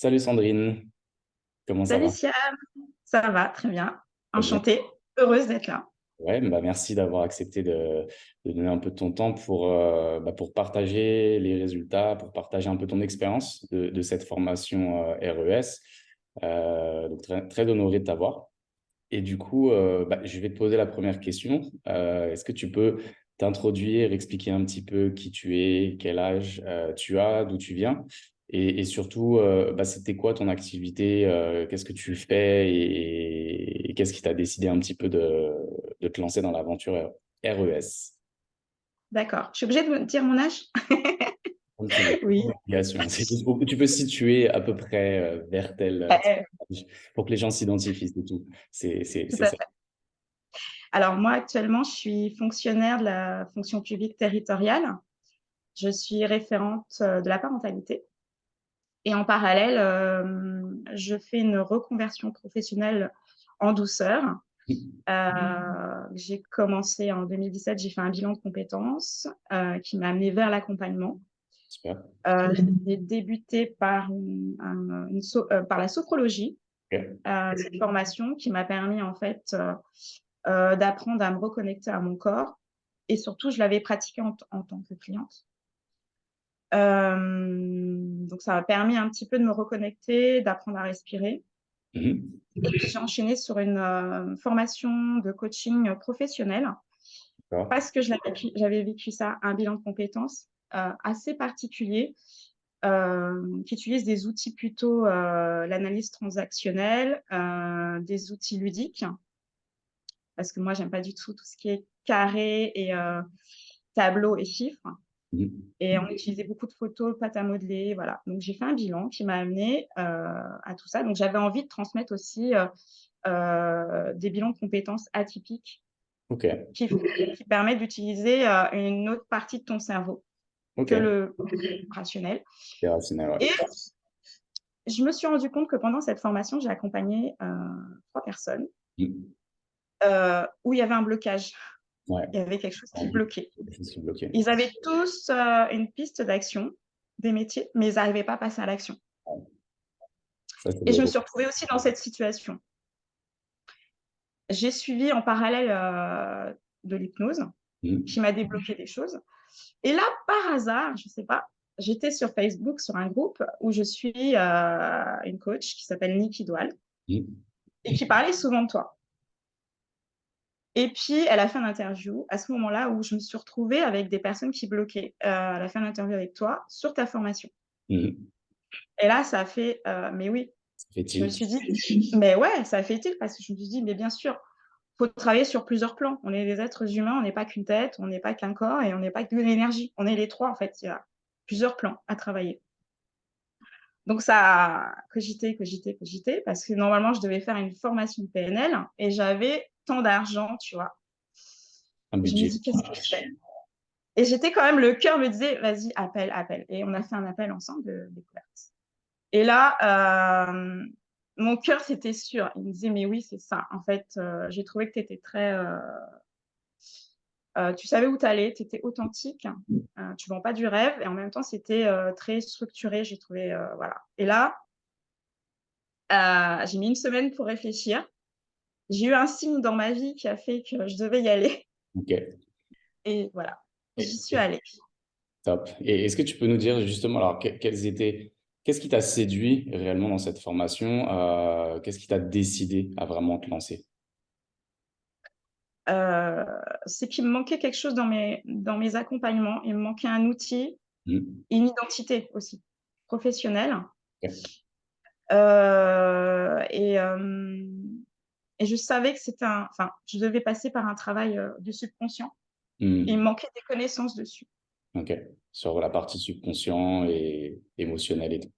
Salut Sandrine, comment ça Salut va? Siam, ça va très bien. Très bien. Enchantée, heureuse d'être là. Ouais, bah merci d'avoir accepté de donner un peu de ton temps pour partager les résultats, pour partager un peu ton expérience de cette formation RES. Donc très honoré de t'avoir. Et du coup, je vais te poser la première question. Est-ce que tu peux t'introduire, expliquer un petit peu qui tu es, quel âge tu as, d'où tu viens? Et surtout, c'était quoi ton activité, qu'est-ce que tu fais et qu'est-ce qui t'a décidé un petit peu de te lancer dans l'aventure RES? D'accord. Je suis obligée de me dire mon âge? Comme tu veux. Oui. Obligation. C'est juste tu peux situer à peu près vers Euh, pour que les gens s'identifient, c'est tout. Tout C'est à ça. fait. Alors moi, actuellement, je suis fonctionnaire de la fonction publique territoriale. Je suis référente de la parentalité. Et en parallèle, je fais une reconversion professionnelle en douceur. J'ai commencé en 2017, j'ai fait un bilan de compétences qui m'a amené vers l'accompagnement. Super. J'ai débuté par, par la sophrologie, Ok. cette formation qui m'a permis en fait d'apprendre à me reconnecter à mon corps et surtout je l'avais pratiquée en tant que cliente. Donc ça m'a permis un petit peu de me reconnecter, d'apprendre à respirer. Mhm. Et puis j'ai enchaîné sur une formation de coaching professionnel D'accord. parce que j'avais vécu ça, un bilan de compétences assez particulier qui utilise des outils plutôt l'analyse transactionnelle, des outils ludiques, parce que moi, j'aime pas du tout ce qui est carré et tableau et chiffres. Mhm. Et on utilisait beaucoup de photos, pâte à modeler, voilà. Donc, j'ai fait un bilan qui m'a amené à tout ça. Donc, j'avais envie de transmettre aussi des bilans de compétences atypiques Ok. qui permettent d'utiliser une autre partie de ton cerveau Ok. que le rationnel. C'est rationnel, ouais. Et je me suis rendu compte que pendant cette formation, j'ai accompagné 3 personnes Mhm. où il y avait un blocage. Ouais. Il y avait quelque chose qui Envie. bloquait. Je suis bloqué. Ils avaient tous une piste d'action, des métiers, mais ils n'arrivaient pas à passer à l'action. Ouais. Ça, c'est Et je me le... suis retrouvée aussi dans cette situation. J'ai suivi en parallèle de l'hypnose qui Mhm. m'a débloqué des choses. Et là, par hasard, je ne sais pas, j'étais sur Facebook, sur un groupe où je suis une coach qui s'appelle Nikki Doual Mhm. et qui parlait souvent de toi. Et puis, elle a fait une interview à ce moment-là où je me suis retrouvée avec des personnes qui bloquaient. Elle a fait une interview avec toi sur ta formation. Mhm. Et là, ça a fait, mais oui, Ça fait je me tilt. suis dit, mais ouais, ça a fait tilt parce que je me suis dit, mais bien sûr, il faut travailler sur plusieurs plans. On est des êtres humains, on n'est pas qu'une tête, on n'est pas qu'un corps et on n'est pas que de l'énergie. On est les trois, en fait. Il y a plusieurs plans à travailler. Donc, ça a cogité, parce que normalement, je devais faire une formation de PNL et j'avais tant d'argent, tu vois. Un Et je me budget. dis, qu'est-ce que je fais? Et j'étais quand même, le cœur me disait, vas-y, appelle, appelle. Et on a fait un appel ensemble de découverte. Et là, mon cœur, c'était sûr. Il me disait, mais oui, c'est ça. En fait, j'ai trouvé que tu étais très. Tu savais où tu allais, tu étais authentique, tu ne vends pas du rêve. Et en même temps, c'était très structuré, j'ai trouvé. Voilà. Et là, j'ai mis une semaine pour réfléchir. J'ai eu un signe dans ma vie qui a fait que je devais y aller. Ok. Et voilà, j'y Et- suis allée. Top. Et est-ce que tu peux nous dire justement, alors, qu'est-ce qui t'a séduit réellement dans cette formation? Qu'est-ce qui t'a décidé à vraiment te lancer? Euh, c'est qu'il me manquait quelque chose dans mes accompagnements. Il me manquait un outil, Mhm. une identité aussi professionnelle. Ok. Euh, et, euh, et je savais que enfin, je devais passer par un travail du subconscient. Il me Mhm. manquait des connaissances dessus. Ok. Sur la partie subconscient et émotionnelle et tout.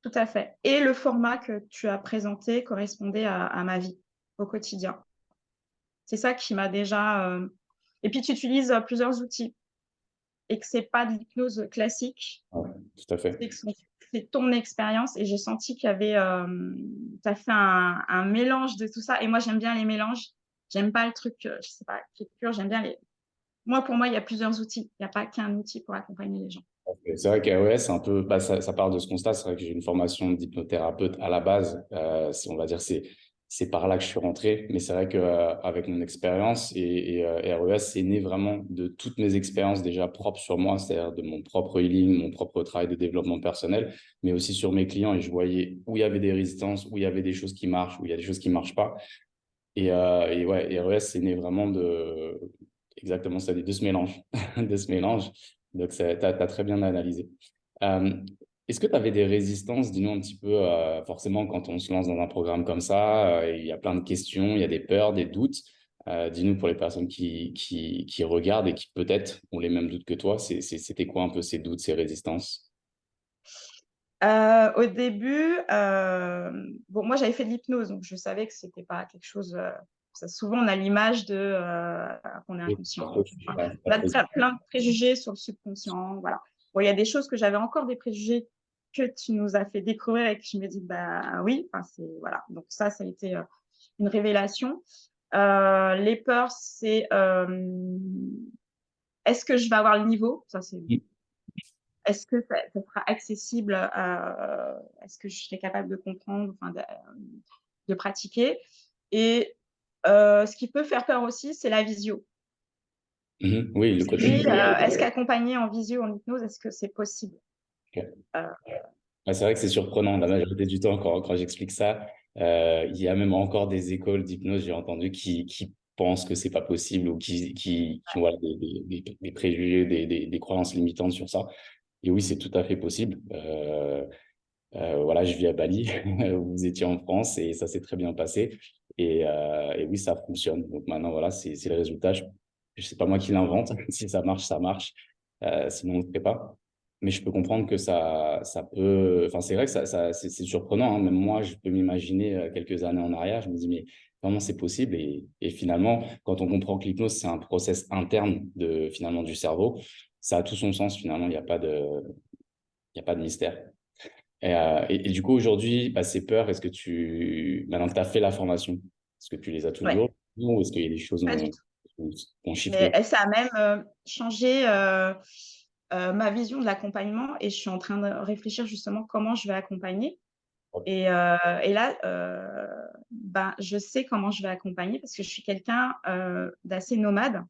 Tout à fait. Et le format que tu as présenté correspondait à ma vie au quotidien. C'est ça qui m'a déjà. Et puis, tu utilises plusieurs outils et que c'est pas de l'hypnose classique. Ouais, tout à fait. C'est ton expérience et j'ai senti qu'il y avait, tu as fait un mélange de tout ça. Et moi, j'aime bien les mélanges. J'aime pas le truc, je sais pas, qui est pur. J'aime bien les. Moi, pour moi, il y a plusieurs outils. Il n'y a pas qu'un outil pour accompagner les gens. C'est vrai qu'AOS, c'est un peu, bah, ça part de ce constat. C'est vrai que j'ai une formation d'hypnothérapeute à la base. On va dire, c'est par là que je suis rentré. Mais c'est vrai qu'avec mon expérience et RES, c'est né vraiment de toutes mes expériences déjà propres sur moi, c'est-à-dire de mon propre healing, mon propre travail de développement personnel, mais aussi sur mes clients. Et je voyais où il y avait des résistances, où il y avait des choses qui marchent, où il y a des choses qui marchent pas. Et ouais, RES, c'est né vraiment de, exactement ça, de ce mélange, de ce mélange. Donc, tu as très bien analysé. Euh, Est-ce que tu avais des résistances, dis-nous un petit peu, forcément, quand on se lance dans un programme comme ça, il y a plein de questions, il y a des peurs, des doutes. Dis-nous pour les personnes qui regardent et qui peut-être ont les mêmes doutes que toi, c'était quoi un peu ces doutes, ces résistances? Au début, bon, moi, j'avais fait de l'hypnose, donc je savais que c'était pas quelque chose. Souvent, on a l'image de qu'on est Oui, inconscient. ouais, Enfin, pas on a trop. plein de préjugés sur le subconscient. Voilà. Bon, il y a des choses que j'avais encore des préjugés que tu nous as fait découvrir et que je me dis, bah oui, enfin, voilà. Donc, ça a été une révélation. Les peurs, c'est est-ce que je vais avoir le niveau? Ça, c'est est-ce que ça sera accessible est-ce que je serai capable de comprendre, enfin, de pratiquer? Et ce qui peut faire peur aussi, c'est la visio. Mhm. Oui, le Je me côté. dis, est-ce qu'accompagner en visio, en hypnose, est-ce que c'est possible? Ok. Euh, Ouais, c'est vrai que c'est surprenant. La majorité du temps, quand j'explique ça, il y a même encore des écoles d'hypnose, j'ai entendu, qui pensent que c'est pas possible ou qui ont voilà, des préjugés, des croyances limitantes sur ça. Et oui, c'est tout à fait possible. Voilà, je vis à Bali, vous étiez en France et ça s'est très bien passé. Et oui, ça fonctionne. Donc maintenant, voilà, c'est le résultat. C'est pas moi qui l'invente. Si ça marche, ça marche. Sinon, on ne le fait pas. Mais je peux comprendre que ça peut. Enfin, c'est vrai que c'est surprenant, hein. Même moi, je peux m'imaginer quelques années en arrière. Je me dis, mais comment c'est possible? Et finalement, quand on comprend que l'hypnose, c'est un process interne finalement du cerveau, ça a tout son sens. Finalement, il y a pas de mystère. Et du coup, aujourd'hui, bah, ces peurs, maintenant que tu as fait la formation, est-ce que tu les as ouais, toujours ou est-ce qu'il y a des choses pas du tout. qui ont Mais shifté? ça a même changé ma vision de l'accompagnement et je suis en train de réfléchir justement comment je vais accompagner. Et là, ben, je sais comment je vais accompagner parce que je suis quelqu'un d'assez nomade.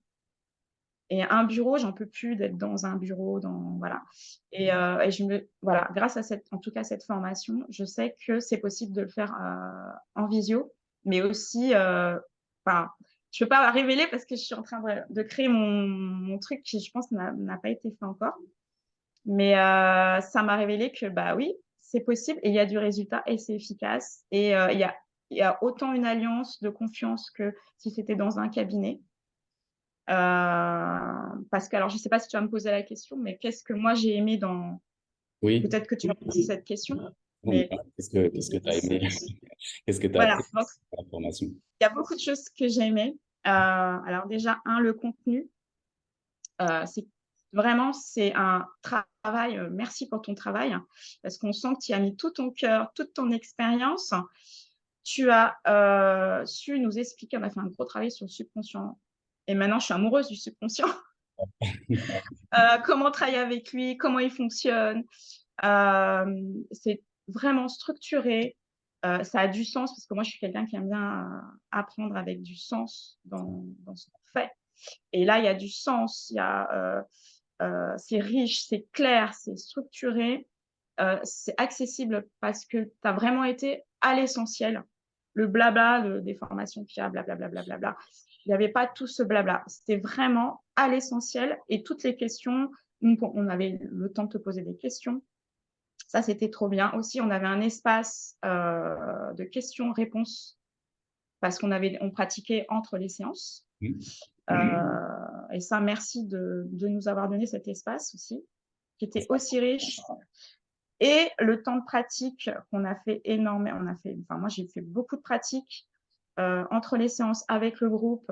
Et un bureau, j'en peux plus d'être dans un bureau, voilà. Et voilà, grâce à en tout cas cette formation, je sais que c'est possible de le faire en visio, mais aussi, enfin, je peux pas la révéler parce que je suis en train de créer mon truc qui, je pense, n'a pas été fait encore. Mais ça m'a révélé que, bah oui, c'est possible et il y a du résultat et c'est efficace. Et il y a autant une alliance de confiance que si c'était dans un cabinet. Parce que, alors, je ne sais pas si tu vas me poser la question, mais qu'est-ce que moi j'ai aimé dans. Oui. Peut-être que tu vas me poser cette question, Oui. mais Qu'est-ce que tu as aimé? Qu'est-ce que tu as voilà. appris Donc, dans la formation? il y a beaucoup de choses que j'ai aimées. Alors, déjà, le contenu. C'est vraiment, c'est un travail. Merci pour ton travail, hein, parce qu'on sent que tu as mis tout ton cœur, toute ton expérience. Tu as su nous expliquer. On a fait un gros travail sur le subconscient. Et maintenant, je suis amoureuse du subconscient. Comment travailler avec lui, comment il fonctionne. C'est vraiment structuré. Ça a du sens parce que moi, je suis quelqu'un qui aime bien apprendre avec du sens dans ce qu'on fait. Et là, il y a du sens, c'est riche, c'est clair, c'est structuré, c'est accessible parce que tu as vraiment été à l'essentiel. Le blabla des formations qu'il y a, blablabla, blablabla. Il n'y avait pas tout ce blabla. C'était vraiment à l'essentiel et toutes les questions, on avait le temps de te poser des questions. Ça, c'était trop bien. Aussi, on avait un espace de questions-réponses parce on pratiquait entre les séances. Et ça, merci de nous avoir donné cet espace aussi, qui était aussi riche. Et le temps de pratique qu'on a fait énormément, enfin, moi j'ai fait beaucoup de pratiques entre les séances avec le groupe.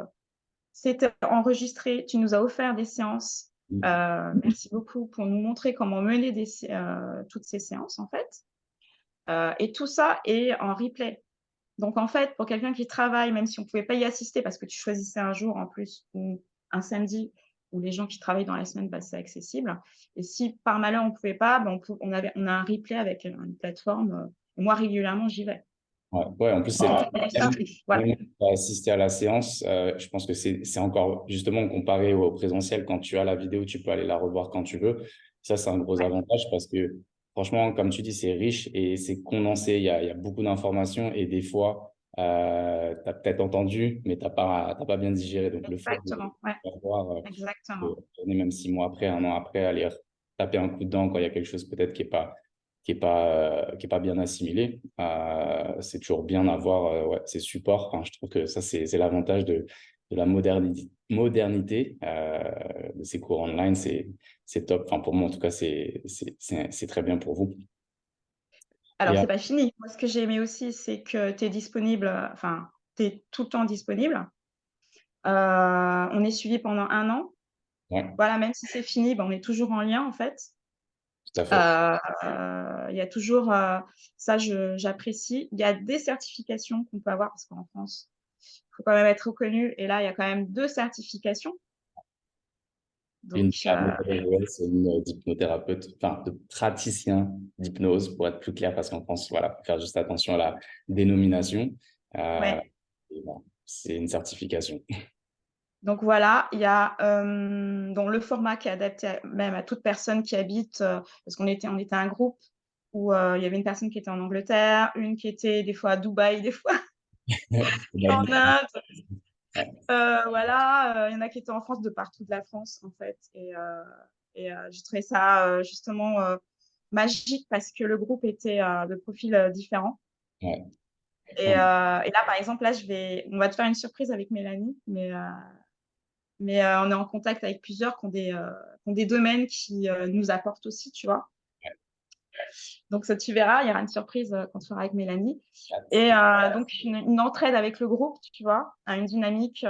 C'était enregistré, tu nous as offert des séances. Merci beaucoup pour nous montrer comment mener toutes ces séances en fait. Et tout ça est en replay. Donc, en fait, pour quelqu'un qui travaille, même si on ne pouvait pas y assister parce que tu choisissais un jour en plus ou un samedi où les gens qui travaillent dans la semaine, bah, c'est accessible. Et si par malheur on ne pouvait pas, bah, on a un replay avec une plateforme. Moi, régulièrement, j'y vais. Ouais, ouais, en plus, c'est Voilà. même pour assister à la séance. Je pense que c'est encore, justement, comparé au présentiel, quand tu as la vidéo, tu peux aller la revoir quand tu veux. Ça, c'est un gros Ouais, avantage parce que, franchement, comme tu dis, c'est riche et c'est condensé. Il y a beaucoup d'informations et des fois, tu as peut-être entendu, mais t'as pas bien digéré. Donc, le fait de exactement. Ouais, voir, de exactement. retourner même 6 mois après, un an après, aller taper un coup dedans quand il y a quelque chose peut-être qui est pas bien assimilé. C'est toujours bien d'avoir ouais, ces supports. Enfin, je trouve que ça, c'est l'avantage de la modernité de ces cours online. C'est top. Enfin, pour moi, en tout cas, c'est très bien pour vous. Et Alors, c'est pas fini. Moi, ce que j'ai aimé aussi, c'est que tu es disponible, enfin, tu es tout le temps disponible. On est suivi pendant 1 an. ouais, Voilà, même si c'est fini, bah, on est toujours en lien, en fait. tout à fait. Il y a toujours, ça j'apprécie. Il y a des certifications qu'on peut avoir parce qu'en France, il faut quand même être reconnu et là, il y a quand même 2 certifications. Une Donc ouais, c'est une hypnothérapeute, enfin, de praticien d'hypnose, pour être plus clair, parce qu'en France, voilà, faut faire juste attention à la dénomination. Euh, ouais, et bon, c'est une certification. donc voilà, il y a, donc le format qui est adapté même à toute personne qui habite, parce on était un groupe où, il y avait une personne qui était en Angleterre, une qui était des fois à Dubaï, des fois en Inde. Voilà, il y en a qui étaient en France, de partout de la France, en fait. J'ai trouvé ça, justement, magique parce que le groupe était, de profils, différents. Ouais. Et là, par exemple, là, on va te faire une surprise avec Mélanie, mais on est en contact avec plusieurs qui ont des domaines qui, nous apportent aussi, tu vois? Donc ça, tu verras, il y aura une surprise, qu'on te fera avec Mélanie. Donc une entraide avec le groupe, tu vois? Une dynamique,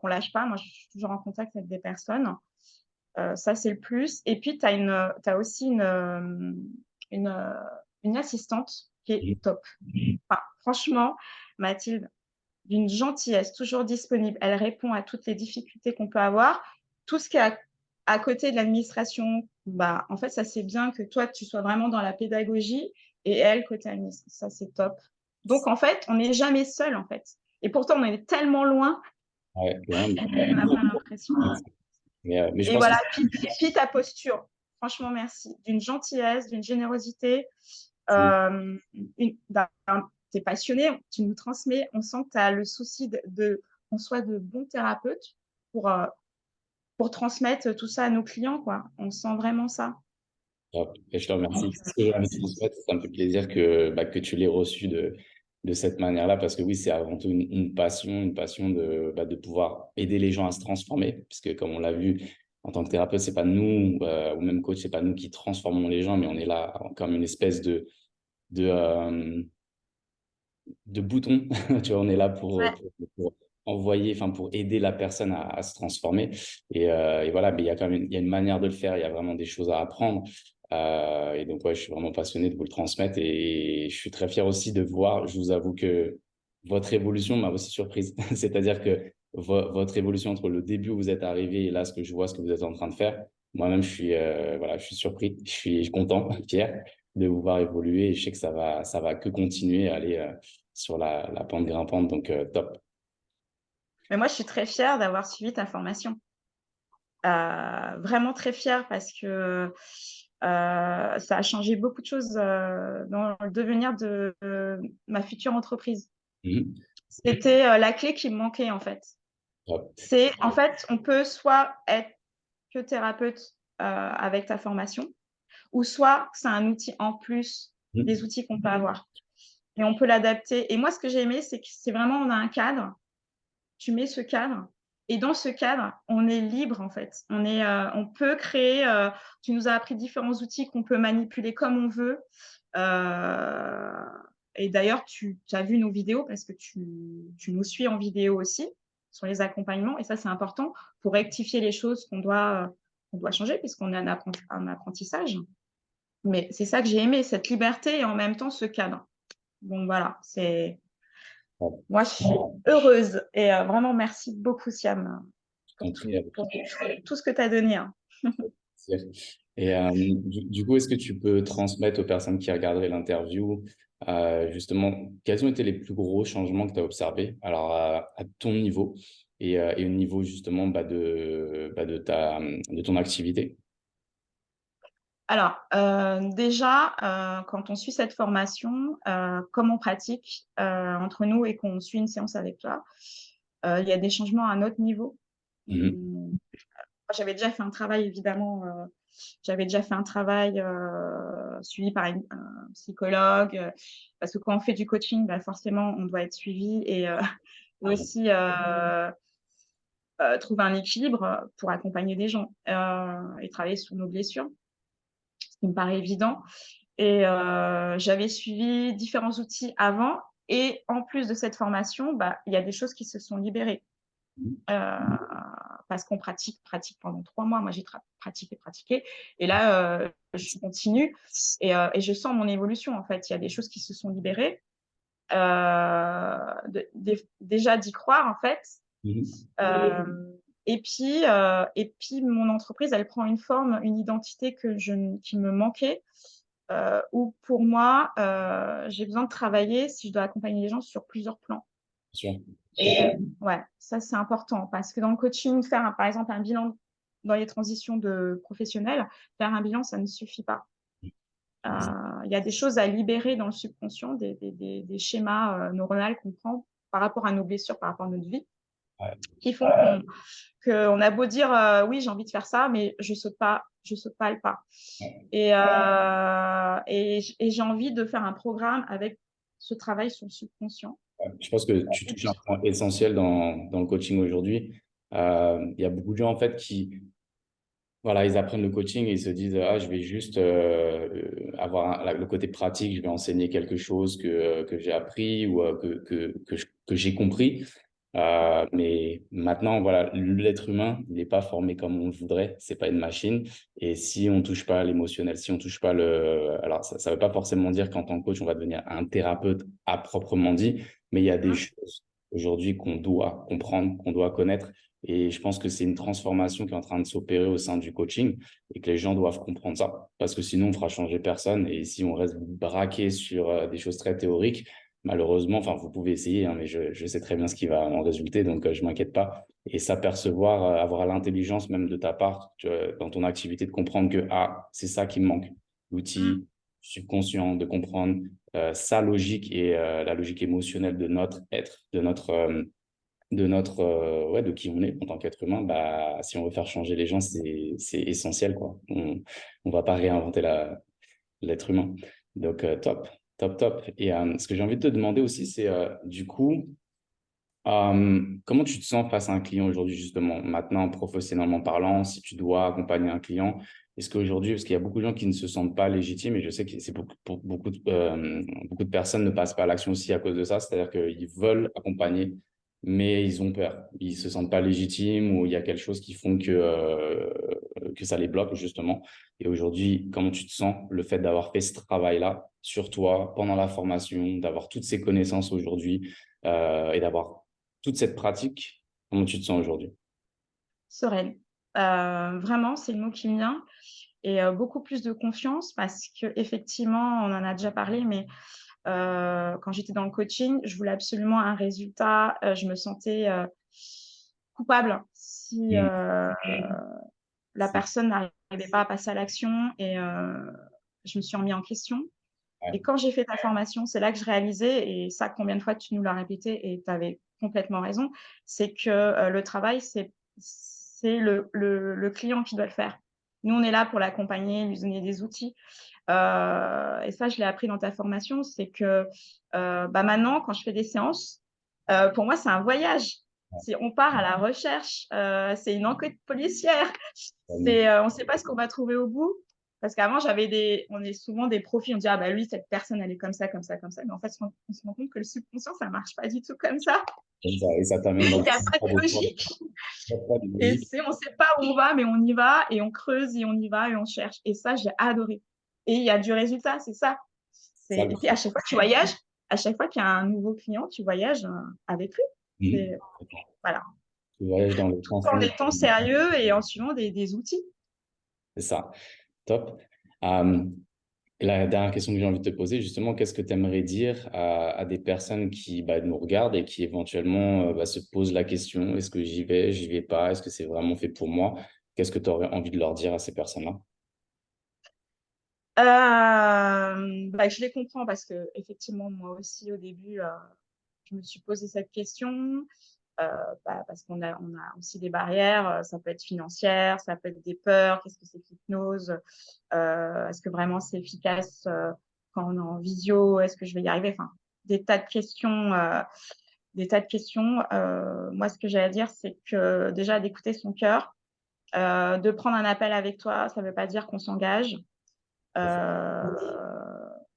qu'on lâche pas. Moi, je suis toujours en contact avec des personnes. Ça, c'est le plus. Et puis, tu as aussi une, une assistante qui est top. Enfin, franchement, Mathilde, d'une gentillesse, toujours disponible. Elle répond à toutes les difficultés qu'on peut avoir. Tout ce qui est à côté de l'administration, bah, en fait, ça, c'est bien que toi, tu sois vraiment dans la pédagogie et elle, côté administration. Ça, c'est top. Donc, en fait, on n'est jamais seul, en fait. Et pourtant, on est tellement loin Ouais, ouais, qu'on n'a pas l'impression. mais je Et pense que voilà, puis ta posture. Franchement, merci. D'une gentillesse, d'une générosité. c'est Tu es passionné, tu nous transmets. On sent que tu as le souci qu'on soit de bons thérapeutes pour, euh, pour transmettre tout ça à nos clients, quoi. On sent vraiment ça. top. Et je te remercie. Donc, C'est ce que j'ai envie de transmettre. Ça me fait plaisir que tu l'aies reçu de cette manière-là, parce que oui, c'est avant tout une passion de pouvoir aider les gens à se transformer, puisque comme on l'a vu, en tant que thérapeute, c'est pas nous, ou même coach, c'est pas nous qui transformons les gens, mais on est là comme une espèce de, euh, de bouton. Tu vois, on est là ouais. pour envoyer, enfin, pour aider la personne à se transformer. Et voilà, mais il y a quand même il y a une manière de le faire, il y a vraiment des choses à apprendre. Et donc, ouais, je suis vraiment passionné de vous le transmettre et je suis très fier aussi de voir, je vous avoue que votre évolution m'a aussi surprise. C'est-à-dire que votre évolution entre le début où vous êtes arrivé et là, ce que je vois, ce que vous êtes en train de faire, moi-même, voilà, je suis surpris, je suis content, fier de vous voir évoluer et je sais que ça va que continuer à aller sur la pente grimpante. Donc, top. Mais moi, je suis très fière d'avoir suivi ta formation. Vraiment très fière parce que ça a changé beaucoup de choses dans le devenir de ma future entreprise. Mhm. C'était la clé qui me manquait en fait. Top. C'est en fait, on peut soit être que thérapeute avec ta formation, ou soit c'est un outil en plus des Mhm. outils qu'on peut avoir. Et on peut l'adapter. Et moi, ce que j'ai aimé, c'est que c'est vraiment, on a un cadre, tu mets ce cadre, et dans ce cadre, on est libre en fait. On peut créer, tu nous as appris différents outils qu'on peut manipuler comme on veut. Euh, et d'ailleurs, tu as vu nos vidéos parce que tu nous suis en vidéo aussi sur les accompagnements. Et ça, c'est important pour rectifier les choses qu'on doit changer puisqu'on est un apprentissage. Mais c'est ça que j'ai aimé, cette liberté et en même temps ce cadre. Donc voilà, Top. moi je suis heureuse et vraiment merci beaucoup Siam. T'en prie, avec pour tout ce que tu as donné, hein. plaisir. Et du coup, est-ce que tu peux transmettre aux personnes qui regarderaient l'interview, justement, quels ont été les plus gros changements que tu as observés, alors à ton niveau et au niveau justement de ton activité? Alors, déjà, quand on suit cette formation, comme on pratique entre nous et qu'on suit une séance avec toi, il y a des changements à notre niveau. Mhm. J'avais déjà fait un travail, évidemment, j'avais déjà fait un travail suivi par un psychologue, parce que quand on fait du coaching, bah, forcément, on doit être suivi et aussi trouver un équilibre pour accompagner des gens et travailler sur nos blessures, ce qui me paraît évident. Et j'avais suivi différents outils avant. Et en plus de cette formation, bah, il y a des choses qui se sont libérées. Euh, parce qu'on pratique pendant 3 mois. Moi, j'ai pratiqué. Et là, je continue et je sens mon évolution, en fait. Il y a des choses qui se sont libérées. Déjà d'y croire, en fait. Mhm. Et puis, mon entreprise, elle prend une forme, une identité qui me manquait, où pour moi, j'ai besoin de travailler si je dois accompagner les gens sur plusieurs plans. Bien sûr. Et ouais, ça, c'est important parce que dans le coaching, par exemple, un bilan dans les transitions de professionnels, faire un bilan, ça ne suffit pas. Il y a des choses à libérer dans le subconscient, des schémas neuronaux qu'on prend par rapport à nos blessures, par rapport à notre vie, Ouais. qui font qu'on a beau dire oui, j'ai envie de faire ça, mais je saute pas le pas. Et j'ai envie de faire un programme avec ce travail sur le subconscient. Je pense que tu touches un point essentiel dans le coaching aujourd'hui. Il y a beaucoup de gens en fait qui, voilà, ils apprennent le coaching et ils se disent, ah, je vais juste avoir le côté pratique, je vais enseigner quelque chose que j'ai appris ou que j'ai compris. Mais maintenant, voilà, l'être humain, il n'est pas formé comme on le voudrait, c'est pas une machine. Et si on touche pas à l'émotionnel, si on touche pas alors ça veut pas forcément dire qu'en tant que coach, on va devenir un thérapeute à proprement dit, mais il y a des choses aujourd'hui qu'on doit comprendre, qu'on doit connaître. Et je pense que c'est une transformation qui est en train de s'opérer au sein du coaching et que les gens doivent comprendre ça. Parce que sinon, on fera changer personne. Et si on reste braqué sur des choses très théoriques, malheureusement, enfin, vous pouvez essayer, hein, mais je sais très bien ce qui va en résulter, donc je m'inquiète pas. Et s'apercevoir, avoir l'intelligence même de ta part, dans ton activité, de comprendre que ah, c'est ça qui me manque. L'outil subconscient, de comprendre sa logique et la logique émotionnelle de notre être, ouais, de qui on est en tant qu'être humain, bah, si on veut faire changer les gens, c'est essentiel, quoi. On va pas réinventer l'être humain. Donc, top, top, top. Et ce que j'ai envie de te demander aussi, c'est du coup, comment tu te sens face à un client aujourd'hui, justement, maintenant, professionnellement parlant, si tu dois accompagner un client, est-ce qu'aujourd'hui, parce qu'il y a beaucoup de gens qui ne se sentent pas légitimes, et je sais que c'est beaucoup de personnes ne passent pas à l'action aussi à cause de ça, c'est-à-dire qu'ils veulent accompagner, mais ils ont peur, ils se sentent pas légitimes, ou il y a quelque chose qui font que ça les bloque, justement. Et aujourd'hui, comment tu te sens, le fait d'avoir fait ce travail-là sur toi pendant la formation, d'avoir toutes ces connaissances aujourd'hui, et d'avoir toute cette pratique, comment tu te sens aujourd'hui? Sereine. Vraiment, c'est le mot qui me vient et beaucoup plus de confiance parce qu'effectivement, on en a déjà parlé, mais quand j'étais dans le coaching, je voulais absolument un résultat, je me sentais coupable si Mm. la personne n'arrivait pas à passer à l'action et je me suis remis en question. Ouais, Et quand j'ai fait ta formation, c'est là que je réalisais, et ça, combien de fois tu nous l'as répété, et tu avais complètement raison, c'est que le travail, c'est le client qui doit le faire. Nous, on est là pour l'accompagner, lui donner des outils. Et ça, je l'ai appris dans ta formation, c'est que bah maintenant, quand je fais des séances, pour moi, c'est un voyage. On part à la recherche, c'est une enquête policière. vraiment. On ne sait pas ce qu'on va trouver au bout. Parce qu'avant, on est souvent des profils, on dit, ah bah lui, cette personne, elle est comme ça, comme ça, comme ça. Mais en fait, on se rend compte que le subconscient, ça marche pas du tout comme ça. Et ça t'amène Il dans n'y a pas de logique. pas de Et logique. on ne sait pas où on va, mais on y va et on creuse et on y va et on cherche. Et ça, j'ai adoré. Et il y a du résultat, c'est ça. Ça, Et puis à chaque fois que tu voyages, à chaque fois qu'il y a un nouveau client, tu voyages avec lui. Mhm. C'est- Voilà. Tu voyages dans le tout sens en où… étant sérieux et en suivant des outils. C'est ça. Top. Euh, et la dernière question que j'ai envie de te poser, justement, qu'est-ce que tu aimerais dire à des personnes qui nous regardent et qui éventuellement se posent la question, est-ce que j'y vais pas, est-ce que c'est vraiment fait pour moi? Qu'est-ce que tu aurais envie de leur dire à ces personnes-là? Je les comprends parce que effectivement, moi aussi, au début, je me suis posé cette question. Parce qu'on a aussi des barrières, ça peut être financière, ça peut être des peurs, qu'est-ce que c'est que l'hypnose, est-ce que vraiment c'est efficace quand on est en visio, est-ce que je vais y arriver, enfin, des tas de questions, moi, ce que j'ai à dire, c'est que déjà d'écouter son cœur, de prendre un appel avec toi, ça ne veut pas dire qu'on s'engage. Euh,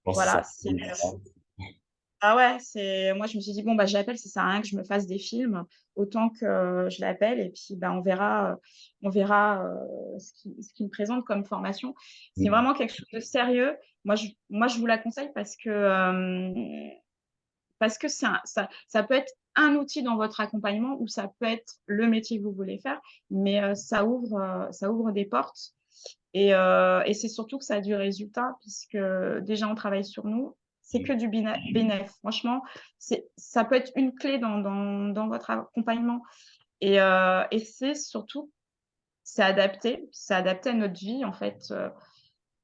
Bon, c'est ça. voilà, c'est ah ouais, moi je me suis dit bon j'appelle, ça sert à rien que je me fasse des films, autant que je l'appelle et puis on verra ce qu'il me présente comme formation. C'est Mm. vraiment quelque chose de sérieux. Moi je vous la conseille parce que ça peut être un outil dans votre accompagnement ou ça peut être le métier que vous voulez faire, mais ça ouvre des portes et c'est surtout que ça a du résultat puisque déjà on travaille sur nous. C'est que du bénéf. Franchement, ça peut être une clé dans votre accompagnement. Et c'est surtout, c'est adapté à notre vie en fait.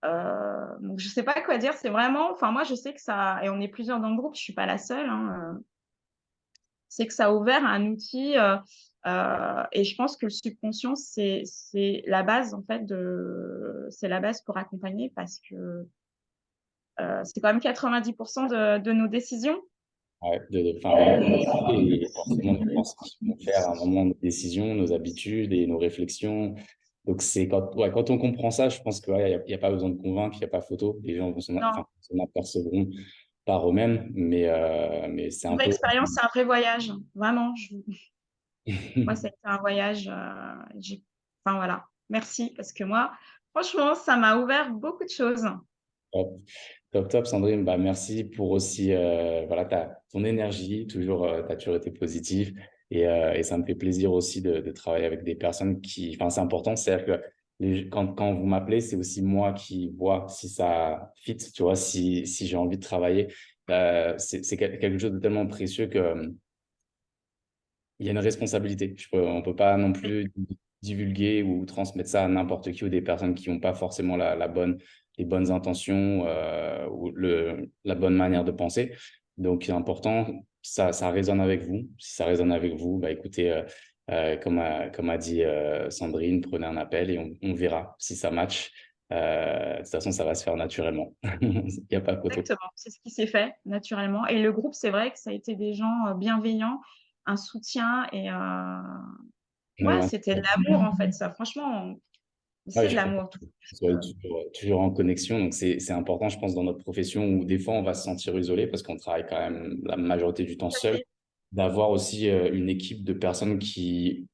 Donc je sais pas quoi dire. C'est vraiment, enfin moi je sais que ça, et on est plusieurs dans le groupe, je suis pas la seule, hein, c'est que ça a ouvert un outil. Et je pense que le subconscient, c'est la base, en fait, c'est la base pour accompagner parce que c'est quand même 90% de nos décisions. Ouais, enfin, de notre activité et forcément de penser ce qu'on va faire à un moment de décision, nos habitudes et nos réflexions. Donc, c'est quand on comprend ça, je pense qu'il n'y a pas besoin de convaincre, il n'y a pas photo. Les gens Non, s'en apercevront par eux-mêmes, mais c'est une un vraie peu… expérience, c'est un vrai voyage. Vraiment, moi, ça a été un voyage. Enfin, voilà. Merci parce que moi, franchement, ça m'a ouvert beaucoup de choses. Top, top, top, Sandrine. Merci pour aussi voilà, ton énergie. Toujours, tu as toujours été positif. Et ça me fait plaisir aussi de travailler avec des personnes qui… Enfin, c'est important. C'est-à-dire que quand vous m'appelez, c'est aussi moi qui vois si ça fit, tu vois, si j'ai envie de travailler. C'est quelque chose de tellement précieux que il y a une responsabilité. On ne peut pas non plus divulguer ou transmettre ça à n'importe qui ou des personnes qui n'ont pas forcément les bonnes intentions ou la bonne manière de penser. Donc, c'est important, ça résonne avec vous. Si ça résonne avec vous, écoutez, comme a dit Sandrine, prenez un appel et on verra si ça match. De toute façon, ça va se faire naturellement. Il n'y a pas de photo. Exactement, c'est ce qui s'est fait naturellement. Et le groupe, c'est vrai que ça a été des gens bienveillants, un soutien et ouais, Ouais, c'était de l'amour en fait. Ça, franchement, ouais, c'est de je l'amour. soyez toujours en connexion. Donc, c'est important, je pense, dans notre profession où des fois, on va se sentir isolé parce qu'on travaille quand même la majorité du temps Tout à seul, fait. d'avoir aussi une équipe de personnes qui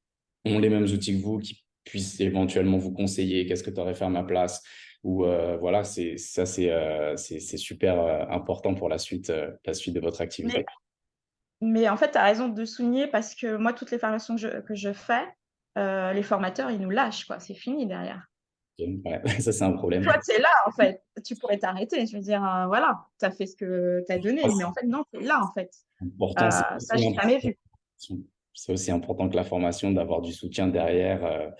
ont les mêmes outils que vous, qui puissent éventuellement vous conseiller, qu'est-ce que tu aurais fait à ma place, ou voilà, c'est super important pour la suite de votre Mais, activité. mais en fait, tu as raison de souligner parce que moi, toutes les formations que je fais, les formateurs, ils nous lâchent, quoi. C'est fini derrière. Ouais, ça, c'est un problème. Toi, tu es là, en fait. Tu pourrais t'arrêter. Je veux dire, voilà, tu as fait ce que tu as donné. Mais en fait, non, tu es là, en fait. Important, c'est Ça, j'ai jamais vu. c'est aussi important que la formation, d'avoir du soutien derrière.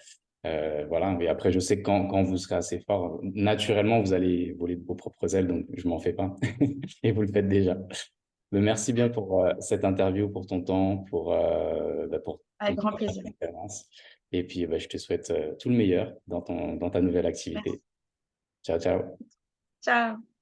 Voilà. Et après, je sais que quand vous serez assez fort, naturellement, vous allez voler de vos propres ailes, donc je m'en fais pas. Et vous le faites déjà. Mais merci bien pour cette interview, pour ton temps, pour Avec ton grand plaisir. expérience. Et puis, je te souhaite tout le meilleur dans ta nouvelle Merci. activité. Ciao, ciao. Ciao.